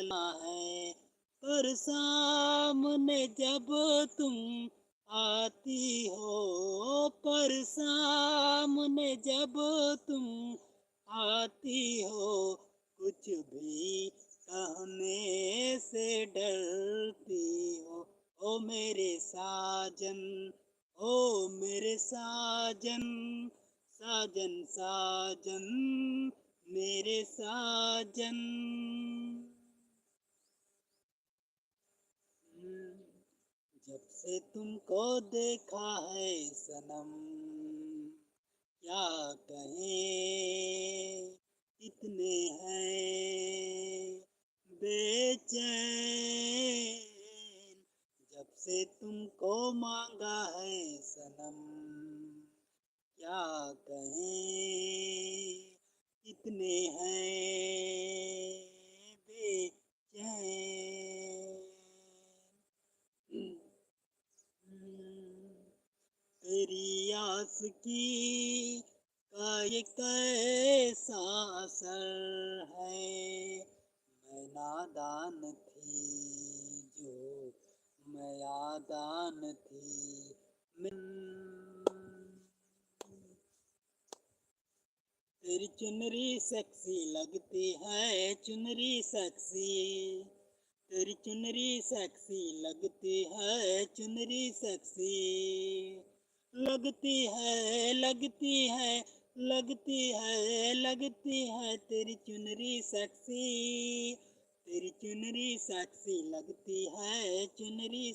चला है, पर सामने जब तुम आती हो, पर सामने जब तुम आती हो, कुछ भी कहने से डरती हो। ओ मेरे साजन, ओ मेरे साजन, साजन साजन, मेरे साजन। जब से तुमको देखा है सनम, क्या कहें, इतने हैं बेचैन। जब से तुमको मांगा है सनम, क्या कहें, इतने हैं बेचैन। तेरी आस की का ये कैसा असर है, मैं नादान थी जो मैं आदान थी। मैं तेरी चुनरी सेक्सी लगती है, चुनरी सेक्सी, तेरी चुनरी सेक्सी लगती है, चुनरी सेक्सी लगती है, लगती है, लगती है, लगती है तेरी चुनरी सेक्सी, तेरी चुनरी सेक्सी लगती है, चुनरी